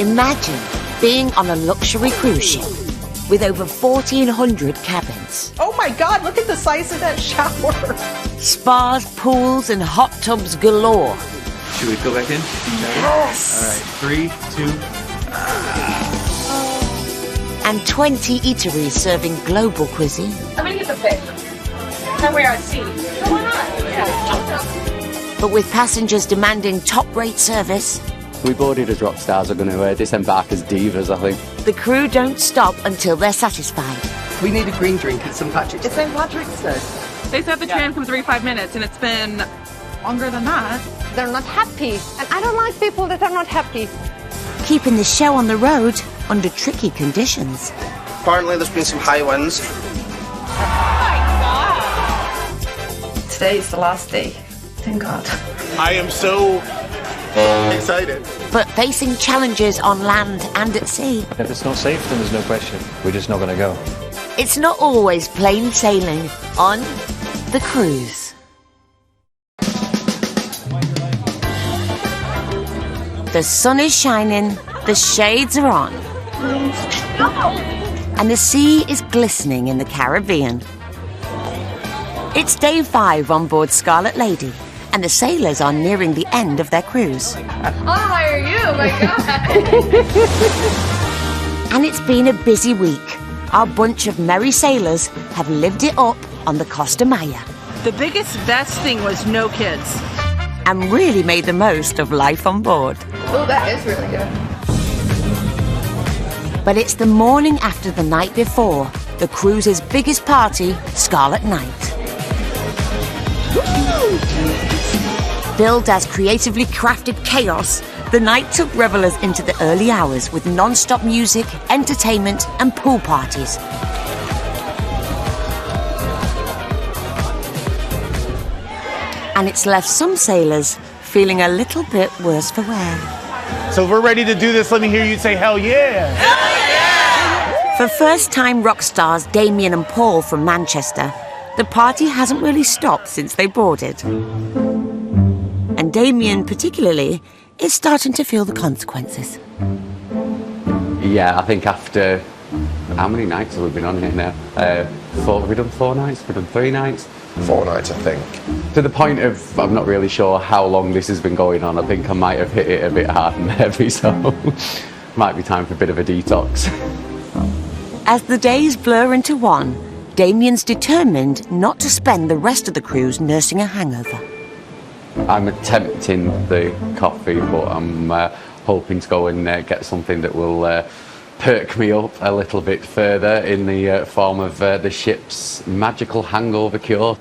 Imagine being on a luxury cruise ship with over 1,400 cabins. Oh my God, look at the size of that shower. Spas, pools, and hot tubs galore. Should we go back in? Yes. All right, 3, 2. And 20 eateries serving global cuisine. I'm gonna get the fish. Then we're at sea. Why not? Yeah. But with passengers demanding top-rate service, We boarded as rock stars are going to disembark as divas, I think. the crew don't stop until they're satisfied. We need a green drink at St. Patrick's. It's St. Patrick's Day. They said the tram comes every 5 minutes, and it's been longer than that. They're not happy. And I don't like people that are not happy. Keeping the show on the road under tricky conditions. Apparently there's been some high winds. Today is the last day. Thank God. I am so excited. But facing challenges on land and at sea, If it's not safe, then there's no question. We're just not going to go. it's not always plain sailing on the cruise. The sun is shining, the shades are on, and the sea is glistening in the Caribbean. It's day 5 on board Scarlet Lady, and the sailors are nearing the end of their cruise. I'll hire you, my God. And it's been a busy week. Our bunch of merry sailors have lived it up on the Costa Maya The biggest, best thing was no kids. and really made the most of life on board. Oh, that is really good. But it's the morning after the night before, the cruise's biggest party, Scarlet Night. Billed as creatively crafted chaos, the night took revelers into the early hours with non-stop music, entertainment and pool parties. And it's left some sailors feeling a little bit worse for wear. So if we're ready to do this, let me hear you say hell yeah. For first-time rock stars Damien and Paul from Manchester, the party hasn't really stopped since they boarded. And Damien particularly is starting to feel the consequences. Yeah, I think after... How many nights have we been on here now? Have we done 4 nights? Have we done 3 nights? 4 nights, I think. To the point of, I'm not really sure how long this has been going on. I think I might have hit it a bit hard and heavy, so might be time for a bit of a detox. As the days blur into one, Damien's determined not to spend the rest of the cruise nursing a hangover. I'm attempting the coffee, but I'm hoping to go and get something that will perk me up a little bit further in the form of the ship's magical hangover cure.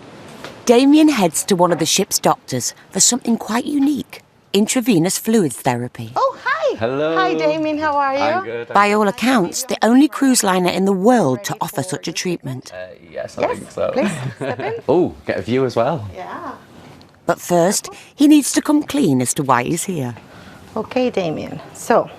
Damien heads to one of the ship's doctors for something quite unique, intravenous fluids therapy. Oh, hi. Hello. Hi, Damien. How are you? I'm good. By all accounts, the only cruise liner in the world to offer such a treatment. Yes, I think so. Please, step in. Oh, get a view as well. Yeah. But first, he needs to come clean as to why he's here. Okay, Damien. So,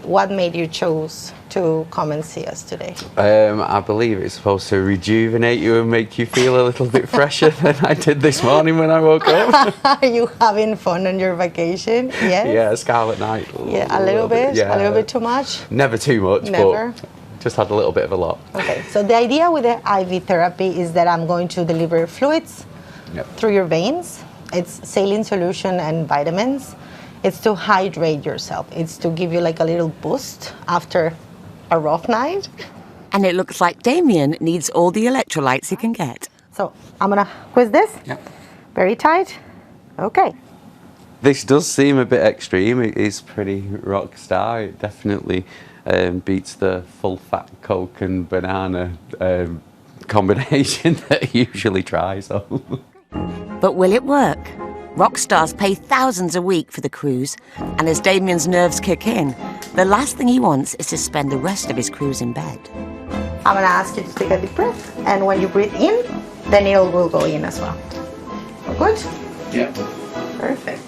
what made you choose to come and see us today? I believe it's supposed to rejuvenate you and make you feel a little bit fresher than I did this morning when I woke up. Are you having fun on your vacation? Yes? Yeah, Scarlet Night. Yeah, a little bit? Yeah. A little bit too much? Never too much, Never? but just had a little bit of a lot. Okay, so the idea with the IV therapy is that I'm going to deliver fluids through your veins. It's saline solution and vitamins. It's to hydrate yourself. It's to give you like a little boost after a rough night. And it looks like Damien needs all the electrolytes he can get. So I'm gonna quiz this. Yep. Very tight. Okay. This does seem a bit extreme. It is pretty rock star. It definitely beats the full fat Coke and banana combination that I usually try. So. But will it work? Rock stars pay thousands a week for the cruise, and as Damien's nerves kick in, the last thing he wants is to spend the rest of his cruise in bed. I'm gonna ask you to take a deep breath, and when you breathe in, the needle will go in as well. Good? Yeah. Perfect.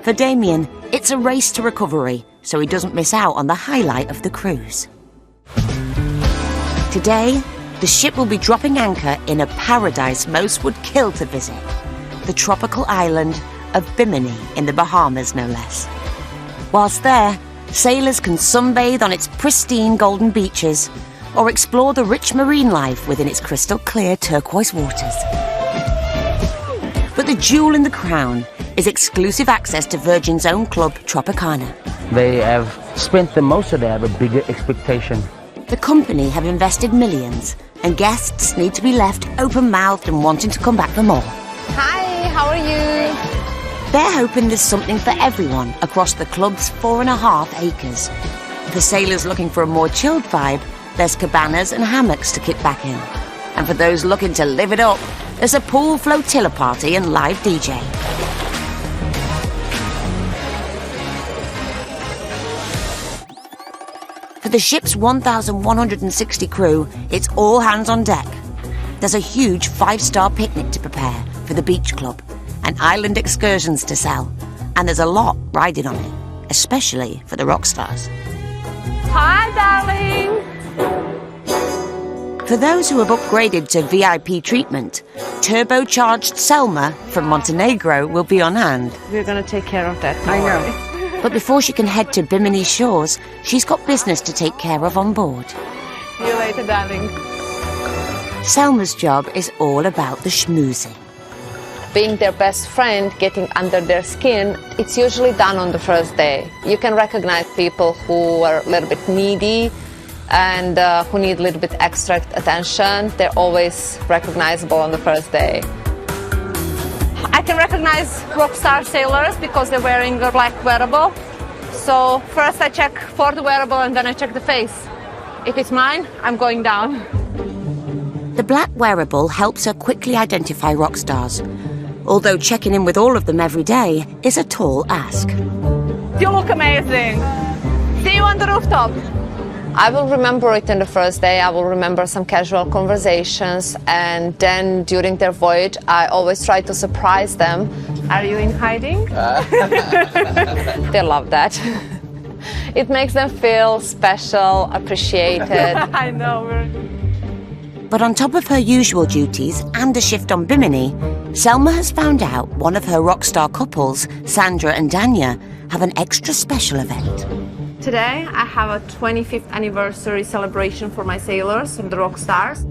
For Damien, it's a race to recovery, so he doesn't miss out on the highlight of the cruise. Today, the ship will be dropping anchor in a paradise most would kill to visit, the tropical island of Bimini in the Bahamas, no less. Whilst there, sailors can sunbathe on its pristine golden beaches or explore the rich marine life within its crystal clear turquoise waters. But the jewel in the crown is exclusive access to Virgin's own club, Tropicana. They have spent the most of their bigger expectation. The company have invested millions, and guests need to be left open-mouthed and wanting to come back for more. Hi, how are you? They're hoping there's something for everyone across the club's 4.5 acres. For sailors looking for a more chilled vibe, there's cabanas and hammocks to kick back in. And for those looking to live it up, there's a pool flotilla party and live DJ. For the ship's 1,160 crew, it's all hands on deck. There's a huge 5-star picnic to prepare for the beach club and island excursions to sell. And there's a lot riding on it, especially for the rock stars. Hi, darling. For those who have upgraded to VIP treatment, turbocharged Selma from Montenegro will be on hand. We're going to take care of that. I know. But before she can head to Bimini shores, she's got business to take care of on board. See you later, darling. Selma's job is all about the schmoozing. Being their best friend, getting under their skin, it's usually done on the first day. You can recognize people who are a little bit needy and who need a little bit extra attention. They're always recognizable on the first day. I can recognize rockstar sailors because they're wearing a black wearable. So first I check for the wearable and then I check the face. If it's mine, I'm going down. The black wearable helps her quickly identify rock stars, although checking in with all of them every day is a tall ask. You look amazing. See you on the rooftop. I will remember it in the first day. I will remember some casual conversations, and then during their voyage, I always try to surprise them. Are you in hiding? They love that. It makes them feel special, appreciated. I know. But on top of her usual duties and a shift on Bimini, Selma has found out one of her rock star couples, Sandra and Danya, have an extra special event. Today I have a 25th anniversary celebration for my sailors and the rock stars.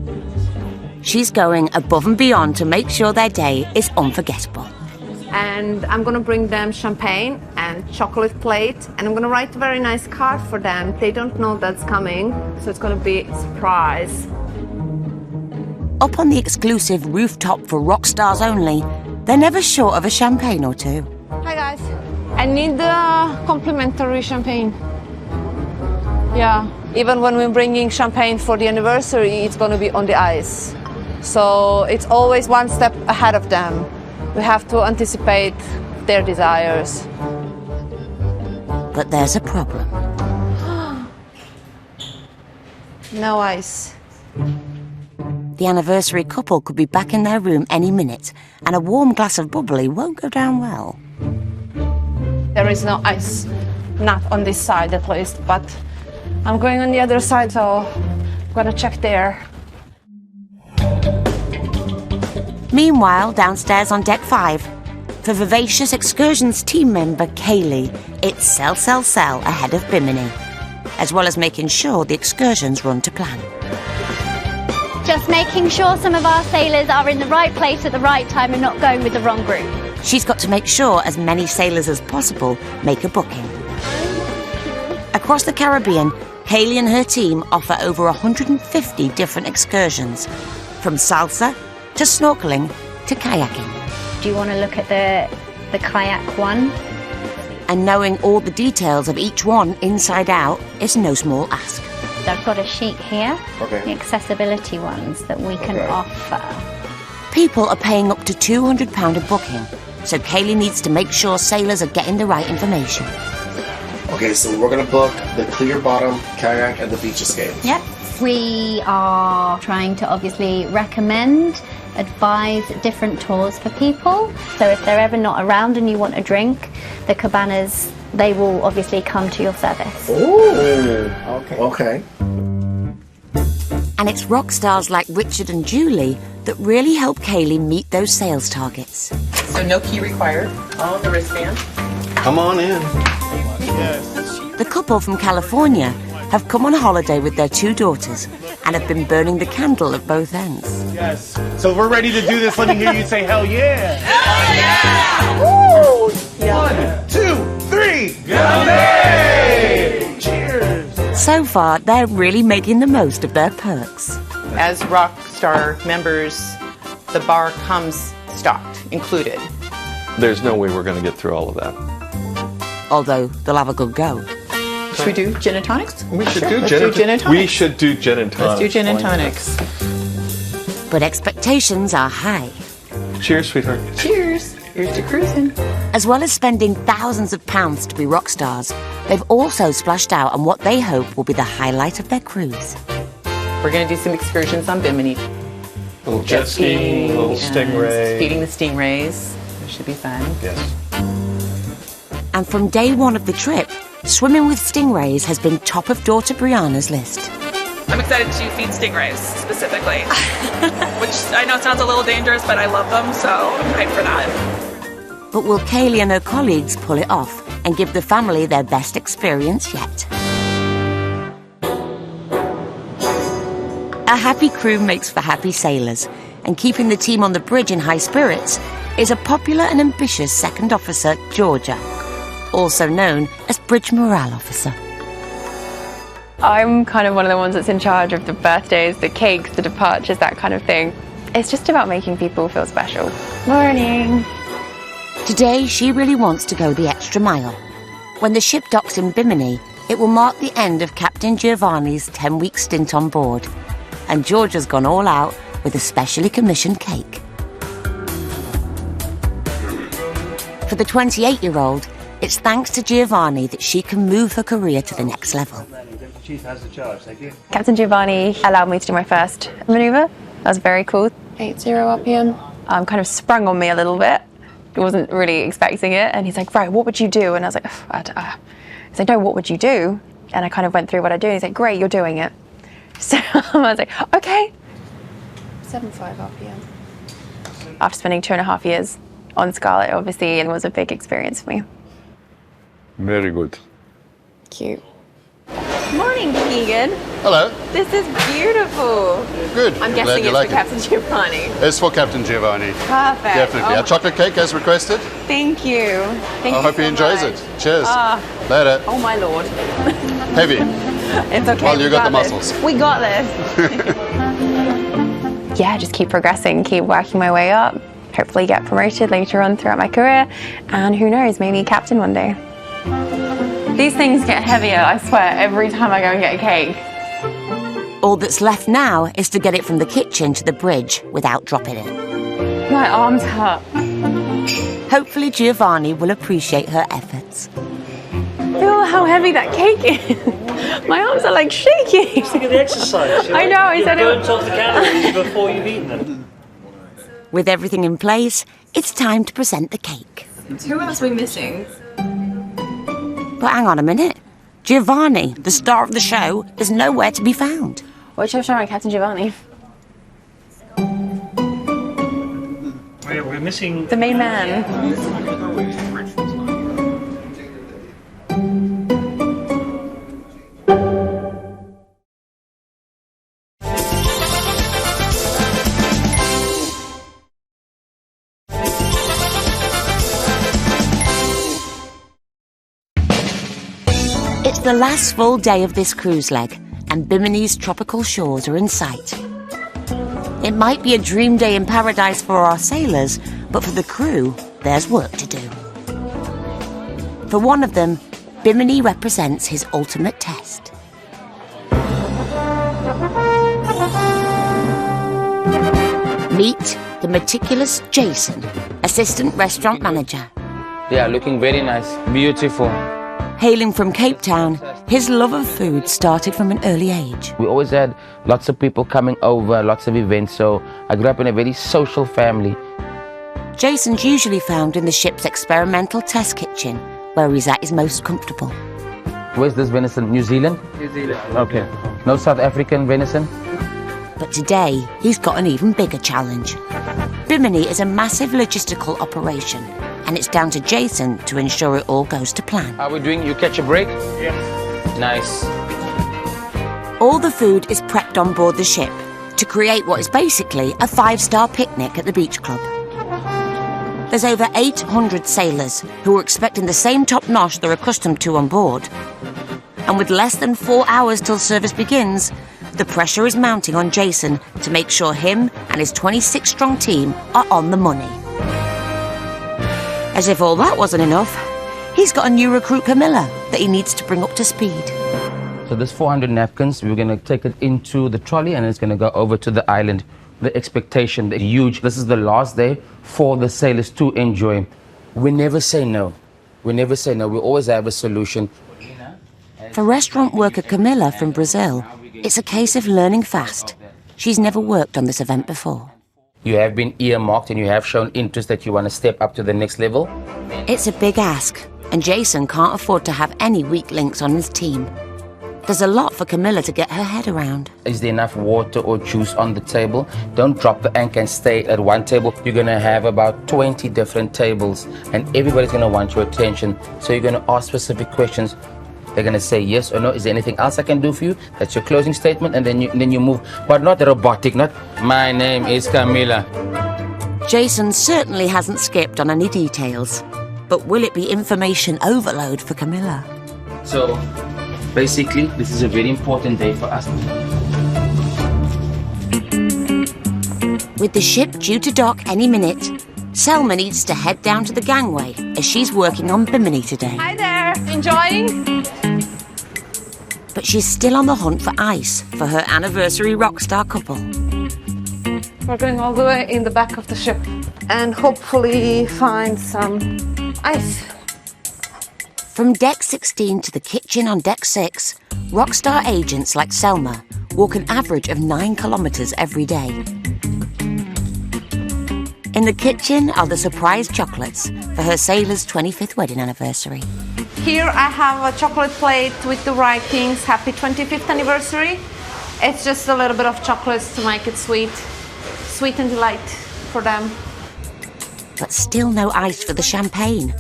She's going above and beyond to make sure their day is unforgettable. And I'm gonna bring them champagne and chocolate plate, and I'm gonna write a very nice card for them. They don't know that's coming, so it's gonna be a surprise. Up on the exclusive rooftop for rock stars only, they're never short of a champagne or two. Hi guys. I need the complimentary champagne. Yeah. Even when we're bringing champagne for the anniversary, it's going to be on the ice. So it's always one step ahead of them. We have to anticipate their desires. But there's a problem. No ice. The anniversary couple could be back in their room any minute, and a warm glass of bubbly won't go down well. There is no ice. Not on this side at least, but I'm going on the other side, so I'm gonna check there. Meanwhile, downstairs on deck 5, for vivacious excursions team member Kaylee, it's sell, sell, sell ahead of Bimini, as well as making sure the excursions run to plan. Just making sure some of our sailors are in the right place at the right time and not going with the wrong group. She's got to make sure as many sailors as possible make a booking. Across the Caribbean, Hayley and her team offer over 150 different excursions, from salsa to snorkeling to kayaking. Do you want to look at the kayak one? And knowing all the details of each one inside out is no small ask. I've got a sheet here, Okay. the accessibility ones that we can offer. People are paying up to £200 a booking, so Kaylee needs to make sure sailors are getting the right information. Okay, so we're gonna book the clear bottom kayak and the beach escape. Yep. We are trying to obviously recommend, advise different tours for people. So if they're ever not around and you want a drink, the cabanas, they will obviously come to your service. Ooh, okay. And it's rock stars like Richard and Julie that really help Kaylee meet those sales targets. So no key required on the wristband. Come on in. The couple from California have come on holiday with their 2 daughters and have been burning the candle at both ends. Yes. So we're ready to do this. Let me hear you say hell yeah. Hell yeah! Woo! Yeah. 1, 2, 3. Yummy! Cheers. So far, they're really making the most of their perks. As Rockstar members, the bar comes stocked, included. There's no way we're going to get through all of that. Although they'll have a good go. Should we do gin and tonics? We should Sure, do let's gin and do gin and We tonics. should do gin and tonics. Let's do gin and tonics. But expectations are high. Cheers, sweetheart. Cheers. Here's to cruising. As well as spending thousands of pounds to be rock stars, they've also splashed out on what they hope will be the highlight of their cruise. We're going to do some excursions on Bimini. A little jet skiing, a little and stingray. Feeding the stingrays. It should be fun. Yes. And from day one of the trip, swimming with stingrays has been top of daughter Brianna's list. I'm excited to feed stingrays specifically, which I know sounds a little dangerous, but I love them, so I'm hyped for that. But will Kaylee and her colleagues pull it off and give the family their best experience yet? A happy crew makes for happy sailors, and keeping the team on the bridge in high spirits is a popular and ambitious second officer, Georgia, also known as Bridge Morale Officer. I'm kind of one of the ones that's in charge of the birthdays, the cakes, the departures, that kind of thing. It's just about making people feel special. Morning. Today, she really wants to go the extra mile. When the ship docks in Bimini, it will mark the end of Captain Giovanni's 10-week stint on board. And Georgia's gone all out with a specially commissioned cake. For the 28-year-old, it's thanks to Giovanni that she can move her career to the next level. Chief has the charge, thank you. Captain Giovanni allowed me to do my first maneuver. That was very cool. 80 RPM. Kind of sprung on me a little bit. I wasn't really expecting it. And he's like, right, what would you do? And I was like, he's like, no, what would you do? And I kind of went through what I do. And he's like, great, you're doing it. So I was like, okay. 75 RPM. After spending 2.5 years on Scarlet, obviously, it was a big experience for me. Very good. Cute. Morning, Keegan. Hello. This is beautiful. Good. I'm Glad guessing you it's like for Captain Giovanni. It's for Captain Giovanni. Perfect. Definitely. Oh. A chocolate cake as requested. Thank you. Thank I you hope he so enjoys much. it. Cheers. Ah. Later. Oh my lord. Heavy. It's okay. Well, you we got the this. muscles. We got this. Yeah, just keep progressing, keep working my way up. Hopefully get promoted later on throughout my career. And who knows, maybe captain one day. These things get heavier, I swear, every time I go and get a cake. All that's left now is to get it from the kitchen to the bridge without dropping it. My arms hurt. Hopefully Giovanni will appreciate her efforts. Feel how heavy that cake is. My arms are like shaking. Look at the exercise. I know, I said it. You've burnt off the calories before you've eaten them. With everything in place, it's time to present the cake. Who else are we missing? But hang on a minute. Giovanni, the star of the show, is nowhere to be found. What's your show on Captain Giovanni? We're missing... The main man. It's the last full day of this cruise leg, and Bimini's tropical shores are in sight. It might be a dream day in paradise for our sailors, but for the crew, there's work to do. For one of them, Bimini represents his ultimate test. Meet the meticulous Jason, assistant restaurant manager. They are looking very nice, beautiful. Hailing from Cape Town, his love of food started from an early age. We always had lots of people coming over, lots of events, so I grew up in a very social family. Jason's usually found in the ship's experimental test kitchen, where he's at his most comfortable. Where's this venison? New Zealand? New Zealand. Okay. No South African venison? But today, he's got an even bigger challenge. Bimini is a massive logistical operation, and it's down to Jason to ensure it all goes to plan. Are we doing you catch a break? Yeah. Nice. All the food is prepped on board the ship to create what is basically a 5-star picnic at the beach club. There's over 800 sailors who are expecting the same top-notch they're accustomed to on board. And with less than 4 hours till service begins, the pressure is mounting on Jason to make sure him and his 26-strong team are on the money. As if all that wasn't enough, he's got a new recruit, Camilla, that he needs to bring up to speed. So there's 400 napkins. We're going to take it into the trolley and it's going to go over to the island. The expectation, the huge. This is the last day for the sailors to enjoy. We never say no. We never say no. We always have a solution. For restaurant worker Camilla from Brazil, it's a case of learning fast. She's never worked on this event before. You have been earmarked and you have shown interest that you want to step up to the next level. It's a big ask, and Jason can't afford to have any weak links on his team. There's a lot for Camilla to get her head around. Is there enough water or juice on the table? Don't drop the anchor and stay at one table. You're going to have about 20 different tables, and everybody's going to want your attention. So you're going to ask specific questions. They're going to say yes or no. Is there anything else I can do for you? That's your closing statement, and then you move. But not robotic, not, my name is Camilla. Jason certainly hasn't skipped on any details. But will it be information overload for Camilla? So, basically, this is a very important day for us. With the ship due to dock any minute, Selma needs to head down to the gangway as she's working on Bimini today. Hi there, enjoying? But she's still on the hunt for ice for her anniversary rockstar couple. We're going all the way in the back of the ship and hopefully find some ice. From deck 16 to the kitchen on deck 6, rockstar agents like Selma walk an average of 9 kilometres every day. In the kitchen are the surprise chocolates for her sailor's 25th wedding anniversary. Here I have a chocolate plate with the writings, Happy 25th Anniversary. It's just a little bit of chocolates to make it sweet and delight for them. But still no ice for the champagne.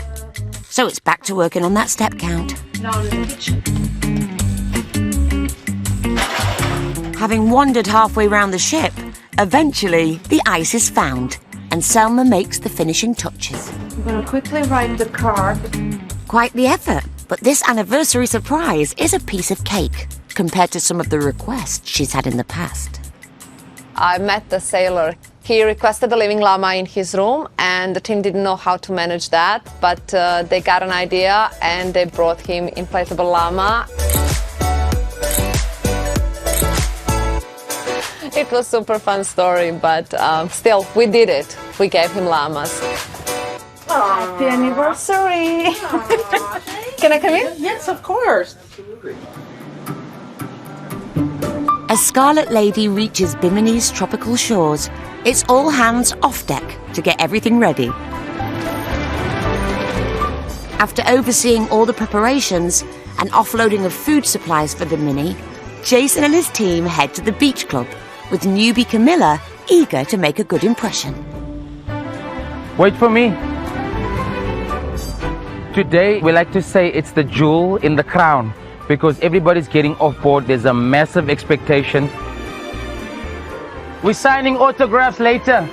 So it's back to working on that step count. Down in the kitchen. Having wandered halfway round the ship, eventually the ice is found and Selma makes the finishing touches. I'm going to quickly write the card. Quite the effort, but this anniversary surprise is a piece of cake compared to some of the requests she's had in the past. I met the sailor. He requested a living llama in his room, and the team didn't know how to manage that, but they got an idea and they brought him inflatable llama. It was a super fun story, but still, we did it. We gave him llamas. Happy anniversary! Can I come in? Yes, of course. As Scarlet Lady reaches Bimini's tropical shores, it's all hands off deck to get everything ready. After overseeing all the preparations and offloading of food supplies for Bimini, Jason and his team head to the beach club, with newbie Camilla eager to make a good impression. Wait for me. Today, we like to say it's the jewel in the crown because everybody's getting off board. There's a massive expectation. We're signing autographs later.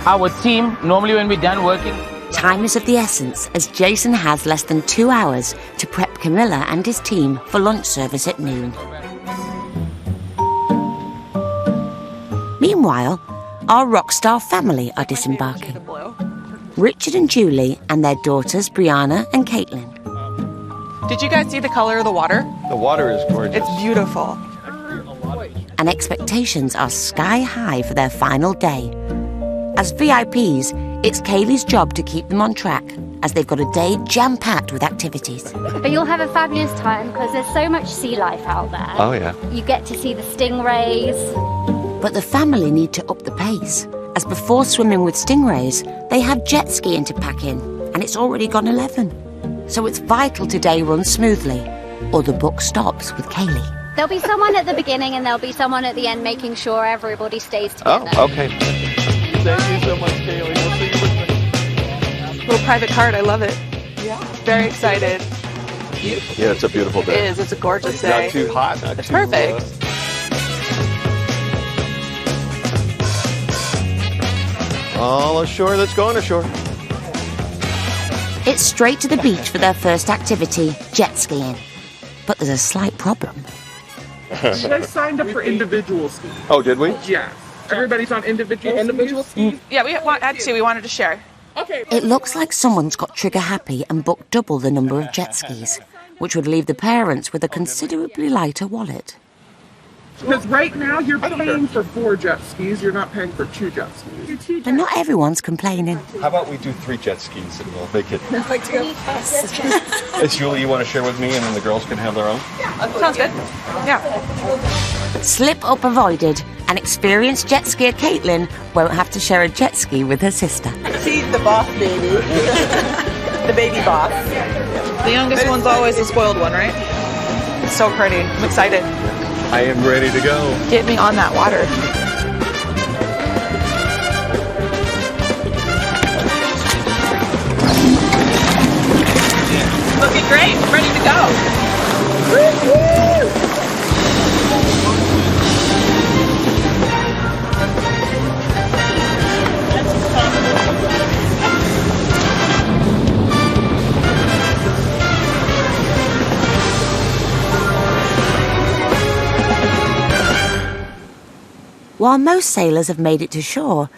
Our team, normally when we're done working... Time is of the essence as Jason has less than 2 hours to prep Camilla and his team for lunch service at noon. Meanwhile, our rockstar family are disembarking. Richard and Julie and their daughters Brianna and Caitlin. Did you guys see the color of the water? The water is gorgeous. It's beautiful. And expectations are sky high for their final day. As VIPs, it's Kaylee's job to keep them on track as they've got a day jam-packed with activities. But you'll have a fabulous time because there's so much sea life out there. Oh, yeah. You get to see the stingrays. But the family need to up the pace, as before swimming with stingrays, they have jet skiing to pack in, and it's already gone 11. So it's vital today runs smoothly, or the book stops with Kaylee. There'll be someone at the beginning and there'll be someone at the end making sure everybody stays together. Oh, okay. Thank you so much, Kaylee. We'll see you with me. Little private cart, I love it. Yeah. Very excited. Yeah, it's a beautiful It day. is, it's a gorgeous day. Not too hot, not It's too perfect. All ashore, let's go on ashore. It's straight to the beach for their first activity, jet skiing. But there's a slight problem. You guys signed up for individual skis. Oh, did we? Yeah. Everybody's on individual skis. Yeah, we had to. We wanted to share. Okay. It looks like someone's got trigger happy and booked double the number of jet skis, which would leave the parents with a considerably lighter wallet. Because right now you're paying for 4 jet skis. You're not paying for 2 jet skis. But not everyone's complaining. How about we do 3 jet skis and we'll make it. I'd like to go. Is Julie, you want to share with me and then the girls can have their own? Sounds good. Yeah. Slip up avoided, and experienced jet skier Caitlin won't have to share a jet ski with her sister. She's the boss baby. The baby boss. The youngest one's always the spoiled one, right? It's so pretty. I'm excited. I am ready to go. Get me on that water. Looking great. Ready to go. While most sailors have made it to shore,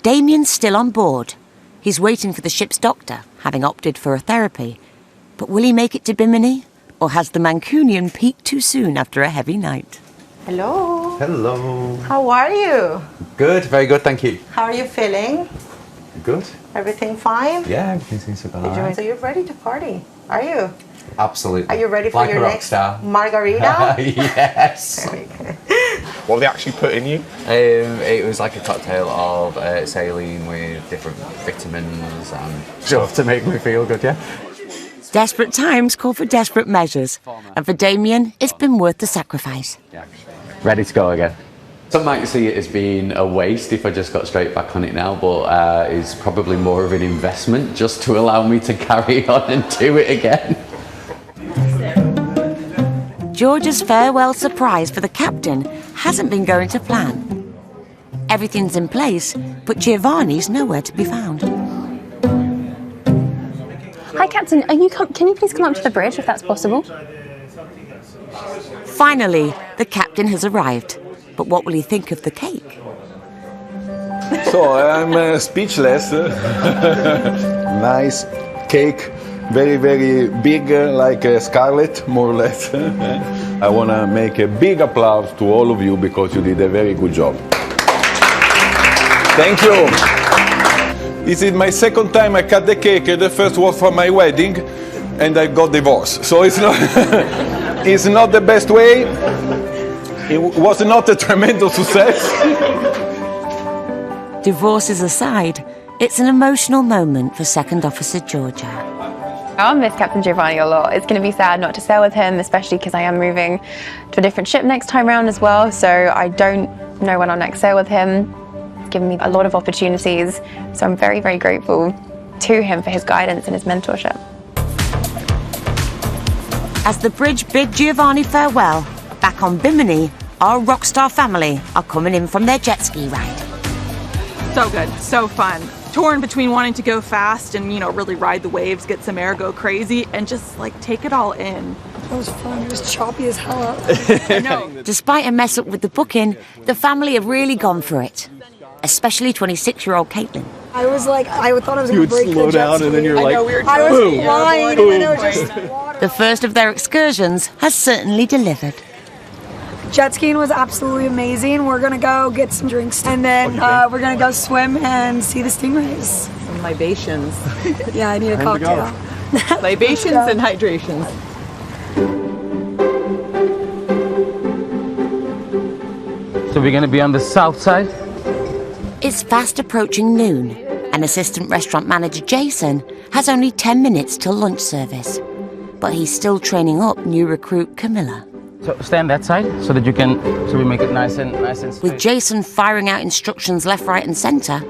Damien's still on board. He's waiting for the ship's doctor, having opted for a therapy. But will he make it to Bimini? Or has the Mancunian peaked too soon after a heavy night? Hello. Hello. How are you? Good, very good, thank you. How are you feeling? Good. Everything fine? Yeah, everything seems to go all right. So you're ready to party, are you? Absolutely. Are you ready for like your a rock next star. margarita? Yes. What have they actually put in you? It was like a cocktail of saline with different vitamins and stuff to make me feel good, yeah. Desperate times call for desperate measures. And for Damien, it's been worth the sacrifice. Ready to go again. Some might see it as being a waste if I just got straight back on it now, but it's probably more of an investment just to allow me to carry on and do it again. George's farewell surprise for the captain hasn't been going to plan. Everything's in place, but Giovanni's nowhere to be found. Hi, Captain. Can you please come up to the bridge if that's possible? Finally, the captain has arrived. But what will he think of the cake? So I'm speechless. Nice cake, very, very big, like a scarlet, more or less. I want to make a big applause to all of you because you did a very good job. Thank you. This is my second time I cut the cake. The first was for my wedding, and I got divorced. So it's not, it's not the best way. It was not a tremendous success. Divorces aside, it's an emotional moment for Second Officer Georgia. I'll miss Captain Giovanni a lot. It's going to be sad not to sail with him, especially because I am moving to a different ship next time round as well, so I don't know when I'll next sail with him. It's given me a lot of opportunities, so I'm very, very grateful to him for his guidance and his mentorship. As the bridge bid Giovanni farewell, back on Bimini, our Rockstar family are coming in from their jet ski ride. So good, so fun. Torn between wanting to go fast and, really ride the waves, get some air, go crazy, and just take it all in. That was fun. It was choppy as hell up. I know. Despite a mess up with the booking, the family have really gone for it. Especially 26-year-old Caitlin. I was like, I thought I was going to break the slow jet down ski. and then you're like, I was boom, flying boom. and then it was just The first of their excursions has certainly delivered. jet skiing was absolutely amazing. We're going to go get some drinks and then we're going to go swim and see the stingrays. Some libations. Yeah, I need a Time to go. cocktail. Libations and hydrations. So we're going to be on the south side. It's fast approaching noon, and assistant restaurant manager Jason has only 10 minutes till lunch service. But he's still training up new recruit Camilla. So stand that side so that so we make it nice and straight. With Jason firing out instructions left, right and centre,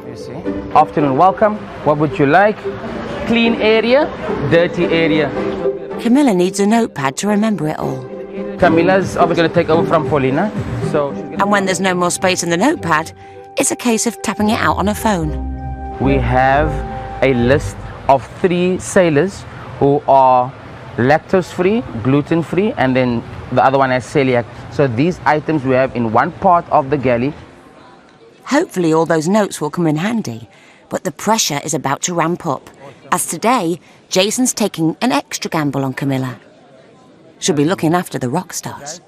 Afternoon welcome. What would you like? clean area, dirty area. Camilla needs a notepad to remember it all. Camilla's obviously going to take over from Paulina. So, and when there's no more space in the notepad, it's a case of tapping it out on her phone. We have a list of 3 sailors who are lactose-free, gluten-free, and then the other one has celiac. So these items we have in one part of the galley. Hopefully all those notes will come in handy, but the pressure is about to ramp up, as today Jason's taking an extra gamble on Camilla. She'll be looking after the rock stars.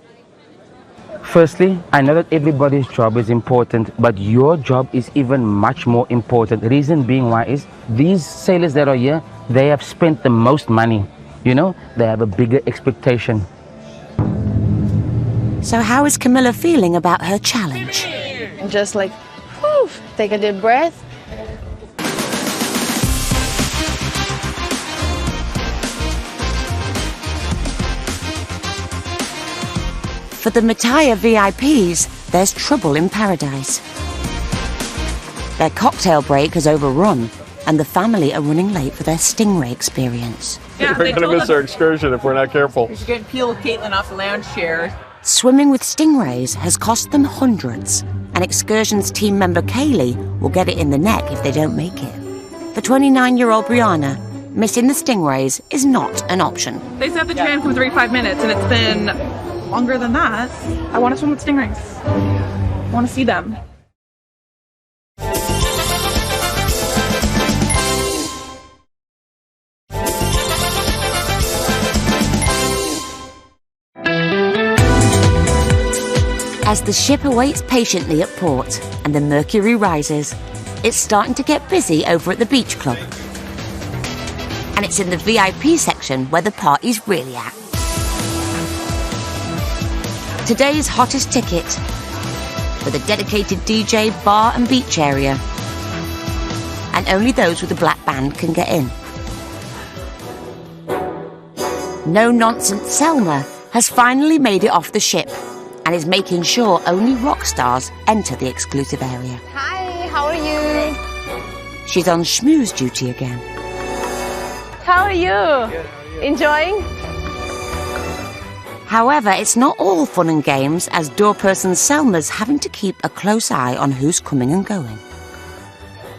Firstly, I know that everybody's job is important, but your job is even much more important. The reason being why is these sailors that are here, they have spent the most money. You know, they have a bigger expectation. So how is Camilla feeling about her challenge? Just like, whew, take a deep breath. For the Mataya VIPs, there's trouble in paradise. Their cocktail break has overrun, and the family are running late for their stingray experience. Yeah, we're going to miss our excursion if we're not careful. We should get peel Caitlin off the lounge chair. Swimming with stingrays has cost them hundreds, and excursions team member Kaylee will get it in the neck if they don't make it. For 29-year-old Brianna, missing the stingrays is not an option. They said the tram comes every 5 minutes, and it's been longer than that. I want to swim with stingrays. I want to see them. As the ship awaits patiently at port and the mercury rises, it's starting to get busy over at the beach club. And it's in the VIP section where the party's really at. Today's hottest ticket, with a dedicated DJ, bar and beach area. And only those with a black band can get in. No-nonsense Selma has finally made it off the ship and is making sure only rock stars enter the exclusive area. Hi, how are you? She's on schmooze duty again. How are you? Enjoying? However, it's not all fun and games, as doorperson Selma's having to keep a close eye on who's coming and going.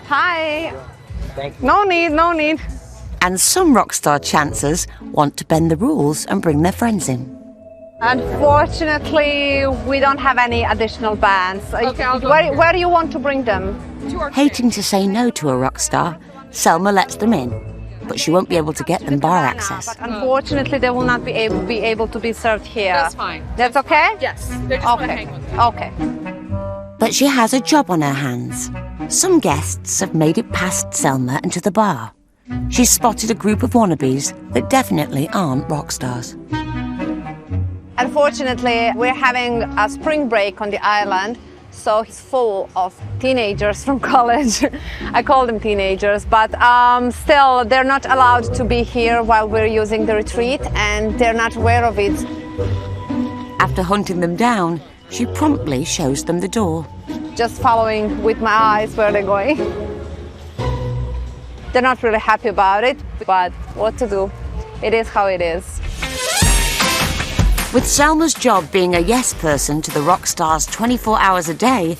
Hi. No need. And some rock star chancers want to bend the rules and bring their friends in. Unfortunately, we don't have any additional bands. Okay, I'll go. Where do you want to bring them? Hating to say no to a rock star, Selma lets them in, but she won't be able to get them bar access. But unfortunately, they will not be able to be served here. That's fine. That's okay? Yes. They're just want to hang with me. Okay. But she has a job on her hands. Some guests have made it past Selma and to the bar. She's spotted a group of wannabes that definitely aren't rock stars. Unfortunately, we're having a spring break on the island, so it's full of teenagers from college. I call them teenagers, but still, they're not allowed to be here while we're using the retreat, and they're not aware of it. After hunting them down, she promptly shows them the door. Just following with my eyes where they're going. They're not really happy about it, but what to do? It is how it is. With Selma's job being a yes person to the rock stars 24 hours a day,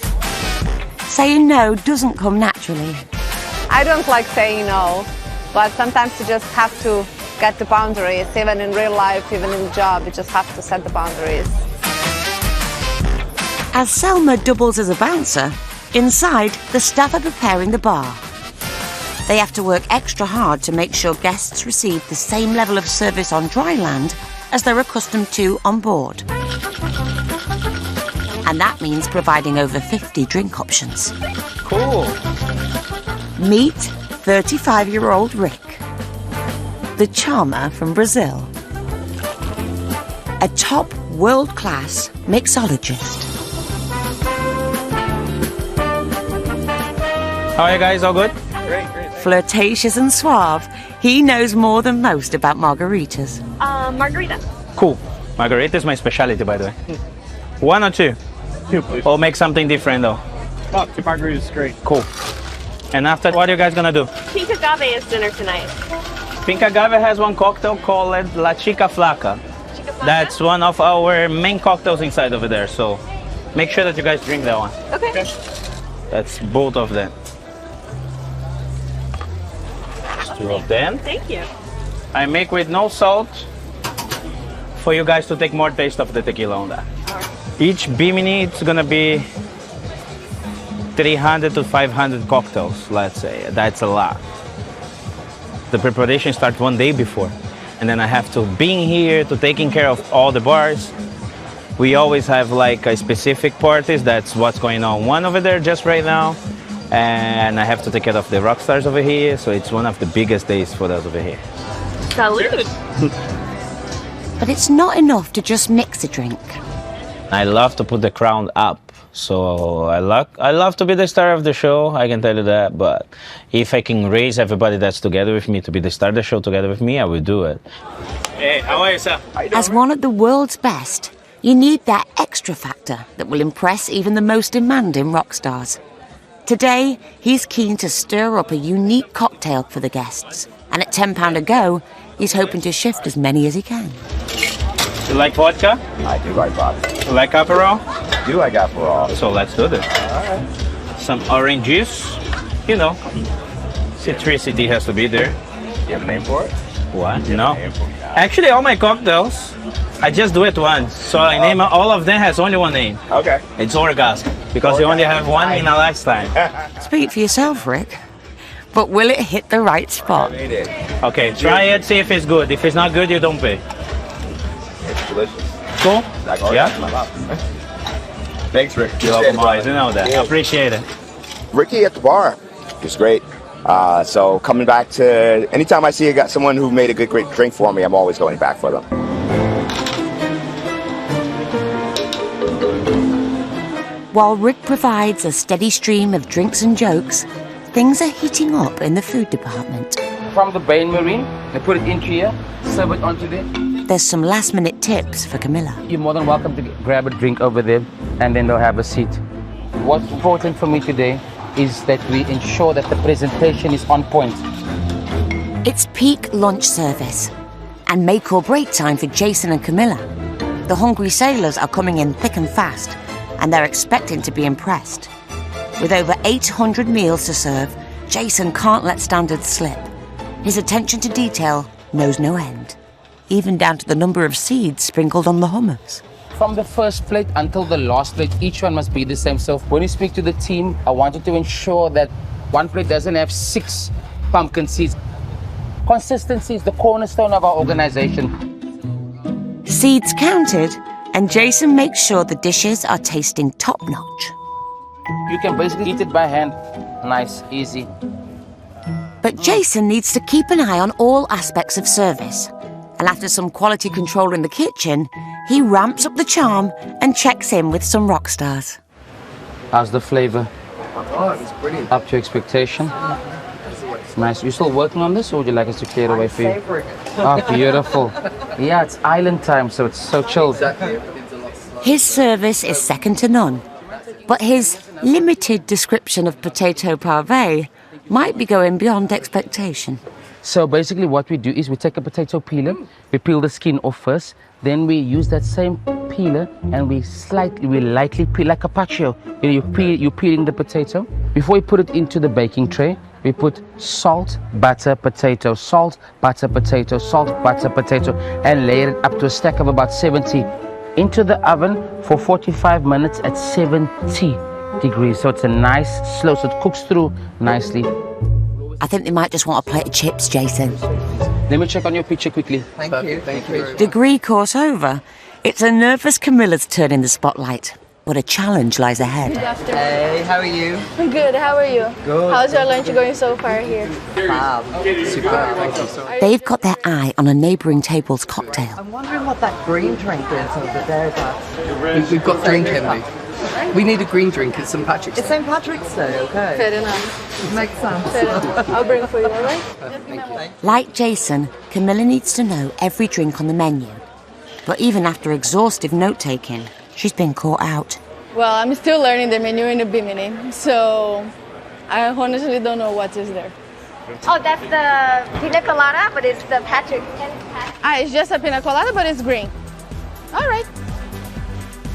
saying no doesn't come naturally. I don't like saying no, but sometimes you just have to get the boundaries. Even in real life, even in the job, you just have to set the boundaries. As Selma doubles as a bouncer, inside, the staff are preparing the bar. They have to work extra hard to make sure guests receive the same level of service on dry land as they're accustomed to on board. And that means providing over 50 drink options. Cool. Meet 35-year-old Rick, the charmer from Brazil. A top world-class mixologist. How are you guys? All good? Great. Flirtatious and suave, he knows more than most about margaritas. Margarita. Cool. Margarita is my specialty, by the way. 1 or 2? 2, please. Or make something different, though. Oh, 2 margaritas is great. Cool. And after, what are you guys gonna do? Pink agave is dinner tonight. Pink Agave has one cocktail called La Chica Flaca. That's one of our main cocktails inside over there. So make sure that you guys drink that one. Okay. That's both of them. Just two of them. Thank you. I make with no salt for you guys to take more taste of the tequila on that. Each bimini, it's gonna be 300 to 500 cocktails, let's say. That's a lot. The preparation starts one day before. And then I have to be here to taking care of all the bars. We always have like a specific parties. That's what's going on one over there just right now. And I have to take care of the rock stars over here. So it's one of the biggest days for us over here. Salud. But it's not enough to just mix a drink. I love to put the crown up. So I love to be the star of the show, I can tell you that. But if I can raise everybody that's together with me to be the star of the show together with me, I will do it. Hey, how are you, sir? As one of the world's best, you need that extra factor that will impress even the most demanding rock stars. Today, he's keen to stir up a unique cocktail for the guests. And at £10 a go, he's hoping to shift as many as he can. You like vodka? I do like vodka. You like Aperol? I do like Aperol. So let's do this. Alright. Some orange juice. You know, citricity has to be there. You have a name for it? What? No. Actually, all my cocktails, I just do it once. So I name all of them has only one name. Okay. It's Orgasm. Because you only have one in a lifetime. Speak for yourself, Rick. But will it hit the right spot? Okay, try it, see if it's good. If it's not good, you don't pay. It's delicious. Cool? Yeah. Yeah? Thanks, Rick. You're welcome, boys. You know that. I appreciate it. Ricky at the bar. It was great. So coming back to, anytime I see I got someone who made a good, great drink for me, I'm always going back for them. While Rick provides a steady stream of drinks and jokes, things are heating up in the food department. From the Bain Marine, they put it into here, serve it onto there. There's some last-minute tips for Camilla. You're more than welcome to grab a drink over there, and then they'll have a seat. What's important for me today is that we ensure that the presentation is on point. It's peak lunch service, and make or break time for Jason and Camilla. The hungry sailors are coming in thick and fast, and they're expecting to be impressed. With over 800 meals to serve, Jason can't let standards slip. His attention to detail knows no end, even down to the number of seeds sprinkled on the hummus. From the first plate until the last plate, each one must be the same. So when you speak to the team, I want you to ensure that one plate doesn't have 6 pumpkin seeds. Consistency is the cornerstone of our organization. Seeds counted, and Jason makes sure the dishes are tasting top-notch. You can basically eat it by hand. Nice, easy. But Jason needs to keep an eye on all aspects of service. And after some quality control in the kitchen, he ramps up the charm and checks in with some rock stars. How's the flavor? Oh, it's brilliant. Up to expectation? Nice. You still working on this, or would you like us to clear it away for you? Oh, beautiful. Yeah, it's island time, so it's so chilled. His service is second to none, but his limited description of potato parve might be going beyond expectation. So basically what we do is we take a potato peeler, we peel the skin off first, then we use that same peeler and we lightly peel like carpaccio. You know, you're peeling the potato. Before we put it into the baking tray, we put salt, butter, potato, salt, butter, potato, salt, butter, potato, and layer it up to a stack of about 70 into the oven for 45 minutes at 70 degrees. So it's a nice slow, so it cooks through nicely. I think they might just want a plate of chips, Jason. Let me check on your picture quickly. Thank you. Thank you. Degree course over. It's a nervous Camilla's turn in the spotlight, but a challenge lies ahead. Hey, how are you? I'm good. How are you? Good. How's your lunch going so far here? Fab. Super. Thank you so much. They've got their eye on a neighbouring table's cocktail. I'm wondering what that green drink is over there, Dad. We've got drink, Henry. We need a green drink at St. Patrick's Day. It's St. Patrick's Day, okay. Fair enough. Makes sense. Fair enough. I'll bring it for you, all right? Thank you. Like Jason, Camilla needs to know every drink on the menu. But even after exhaustive note-taking, she's been caught out. Well, I'm still learning the menu in the Bimini, so I honestly don't know what is there. Oh, that's the pina colada, but it's the Patrick. It's just a pina colada, but it's green. All right.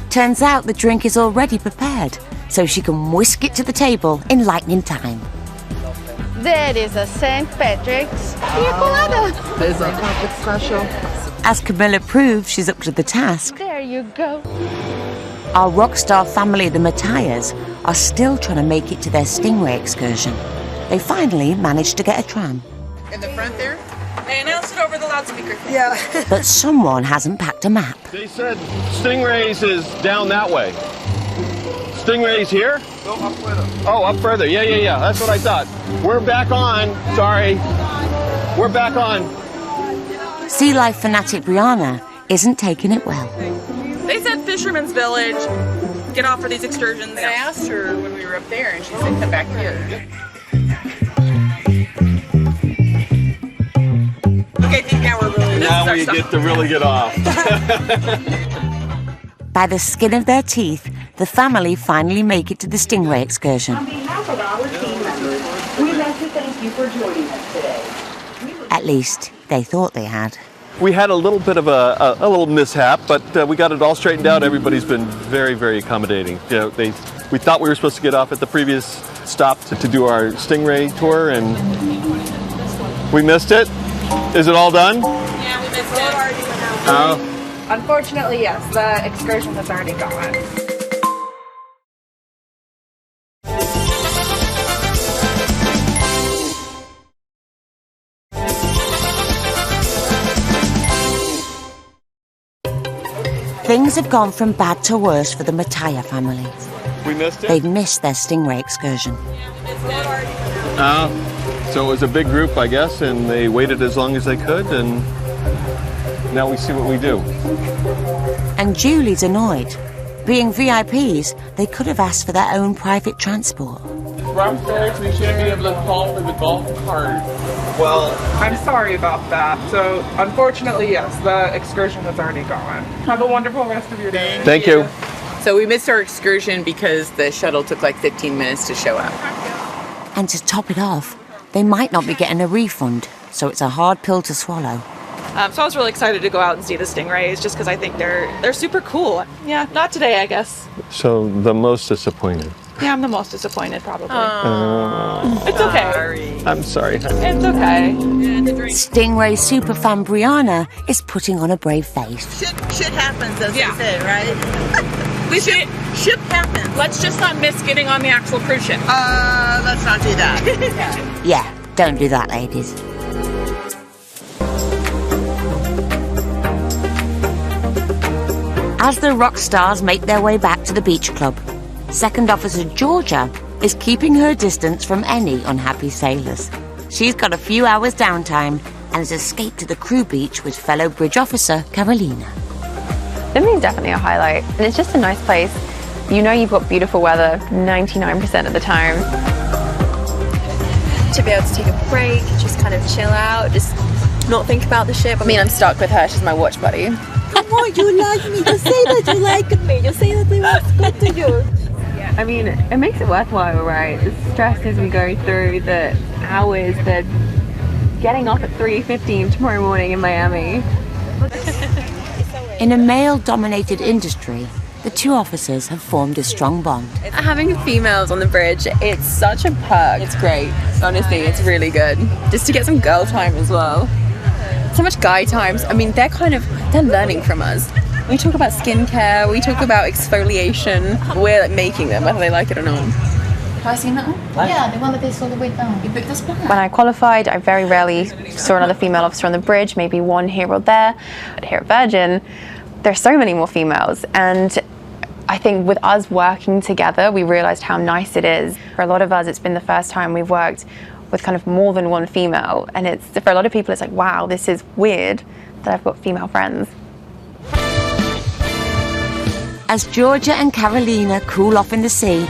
Turns out the drink is already prepared, so she can whisk it to the table in lightning time. There is a St. Patrick's pina colada. There's a Patrick special. As Camilla proves she's up to the task, There you go. our rock star family, the Matthias, are still trying to make it to their Stingray excursion. They finally managed to get a tram. In the front there? They announced it over the loudspeaker. Yeah. But someone hasn't packed a map. They said Stingrays is down that way. Stingrays here? Go up further. Oh, up further. Yeah. That's what I thought. We're back on. Sorry. We're back on. Sea life fanatic Brianna isn't taking it well. They said Fisherman's Village. Get off for these excursions. I asked her when we were up there, and she said come back here. Okay, I think now we're really... Now we get to really get off. By the skin of their teeth, the family finally make it to the Stingray excursion. On behalf of our team members, we'd like to thank you for joining us today. At least, they thought they had. We had a little bit of a little mishap, but we got it all straightened out. Everybody's been very, very accommodating. You know, we thought we were supposed to get off at the previous stop to do our Stingray tour, and we missed it. Is it all done? Yeah, we missed it. Oh. Unfortunately, yes, the excursion has already gone. Things have gone from bad to worse for the Mattia family. We missed it? They've missed their Stingray excursion. So it was a big group, I guess, and they waited as long as they could, and now we see what we do. And Julie's annoyed. Being VIPs, they could have asked for their own private transport. We're upstairs, we shouldn't be able to call for the golf cart. Well, I'm sorry about that. So, unfortunately, yes, the excursion has already gone. Have a wonderful rest of your day. Thank you. So we missed our excursion because the shuttle took like 15 minutes to show up. And to top it off, they might not be getting a refund, so it's a hard pill to swallow. So I was really excited to go out and see the Stingrays just because I think they're super cool. Yeah, not today, I guess. So the most disappointed. Yeah, I'm the most disappointed, probably. It's okay. I'm sorry. It's okay. Stingray superfan Brianna is putting on a brave face. Shit happens, as they say, right? Ship happens. Let's just not miss getting on the actual cruise ship. Let's not do that. Yeah, don't do that, ladies. As the rock stars make their way back to the beach club, Second Officer Georgia is keeping her distance from any unhappy sailors. She's got a few hours downtime and has escaped to the crew beach with fellow bridge officer Carolina. Swimming is definitely a highlight, and it's just a nice place. You know you've got beautiful weather 99% of the time. To be able to take a break, just kind of chill out, just not think about the ship. I mean, I'm stuck with her, she's my watch buddy. Come on, you like me. Just say that you like me. Just say that it's good to you. I mean, it makes it worthwhile, right? The stresses we go through, the hours, the getting up at 3:15 tomorrow morning in Miami. In a male-dominated industry, the two officers have formed a strong bond. Having females on the bridge, it's such a perk. It's great. Honestly, it's really good. Just to get some girl time as well. So much guy times. I mean, they're learning from us. We talk about skincare, we talk about exfoliation. We're like making them, whether they like it or not. Have I seen that one? Yeah, the one that they saw the way down. You booked this one? When I qualified, I very rarely saw another female officer on the bridge, maybe one here or there. But here at Virgin, there's so many more females. And I think with us working together, we realized how nice it is. For a lot of us, it's been the first time we've worked with kind of more than one female. And it's for a lot of people, it's like, wow, this is weird that I've got female friends. As Georgia and Carolina cool off in the sea,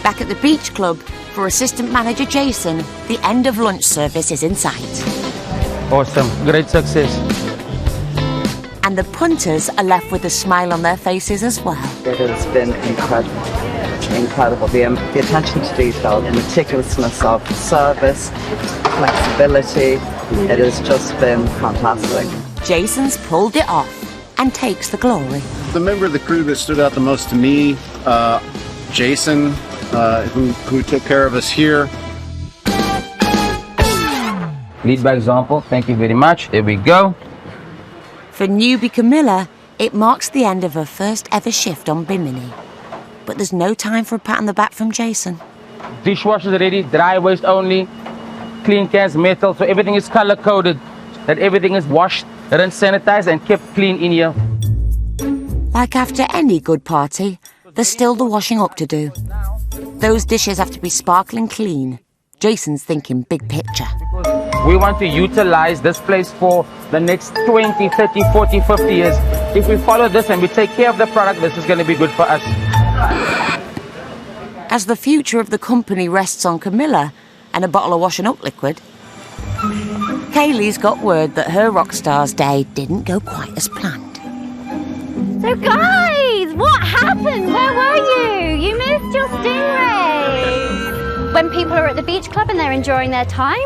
back at the beach club for assistant manager Jason, the end of lunch service is in sight. Awesome, great success. And the punters are left with a smile on their faces as well. It has been incredible. incredible. The attention to detail, the meticulousness of service, flexibility. It has just been fantastic. Jason's pulled it off and takes the glory. The member of the crew that stood out the most to me, Jason, who took care of us here. Lead by example. Thank you very much. There we go. For newbie Camilla, it marks the end of her first ever shift on Bimini. But there's no time for a pat on the back from Jason. Dishwasher's ready, dry waste only, clean cans, metal, so everything is color coded, that everything is washed, rinse, sanitized and kept clean in here. Like after any good party, there's still the washing up to do. Those dishes have to be sparkling clean. Jason's thinking big picture. We want to utilize this place for the next 20, 30, 40, 50 years. If we follow this and we take care of the product, this is going to be good for us. As the future of the company rests on Camilla and a bottle of washing up liquid, Kaylee's got word that her Rockstar's day didn't go quite as planned. So guys, what happened? Where were you? You missed your stingrays. When people are at the beach club and they're enjoying their time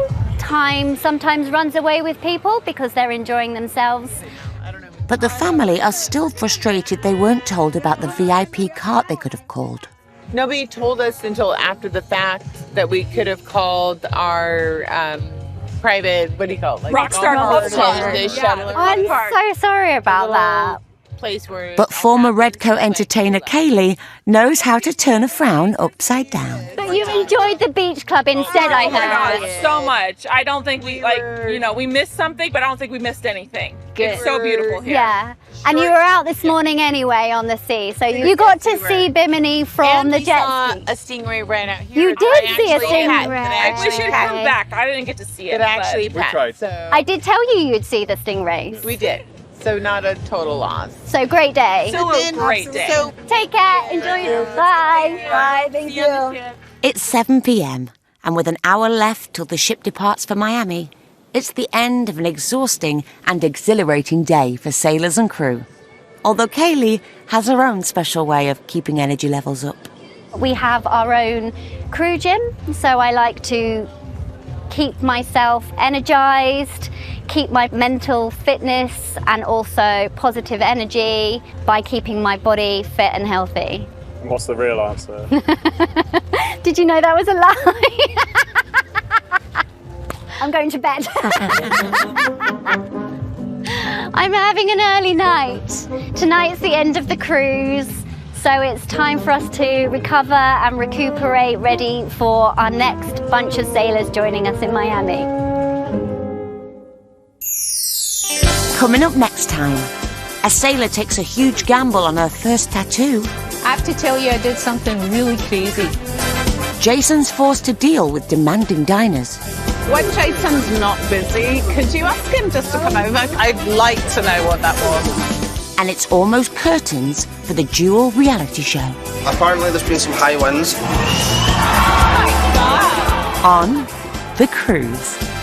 sometimes runs away with people because they're enjoying themselves. But the family are still frustrated they weren't told about the VIP cart they could have called. Nobody told us until after the fact that we could have called our private, what do you call it? Like Rockstar shuttle. I'm so sorry about that. Place where But former Redcoat entertainer Kaylee knows how to turn a frown upside down. But you enjoyed the beach club instead, I heard. So much. I don't think we we missed something, but I don't think we missed anything. Good. It's so beautiful here. Yeah. And you were out this morning anyway on the sea, so you got to see Bimini from the jet ski. A stingray right out here. You did see a stingray. We should come back. I didn't get to see it. It actually but- passed. So I did tell you you'd see the stingrays. we did. So not a total loss. So great day. Still a great day. So Take care. Enjoy your Bye. Bye. Thank you. It's 7 p.m. and with an hour left till the ship departs for Miami, it's the end of an exhausting and exhilarating day for sailors and crew. Although Kaylee has her own special way of keeping energy levels up. We have our own crew gym, so I like to keep myself energized, keep my mental fitness and also positive energy by keeping my body fit and healthy. What's the real answer? Did you know that was a lie? I'm going to bed. I'm having an early night. Tonight's the end of the cruise, so it's time for us to recover and recuperate, ready for our next bunch of sailors joining us in Miami. Coming up next time, a sailor takes a huge gamble on her first tattoo. I have to tell you, I did something really crazy. Jason's forced to deal with demanding diners. When Jason's not busy, could you ask him just to come over? I'd like to know what that was. And it's almost curtains for the dual reality show. Apparently there's been some high winds. On The Cruise.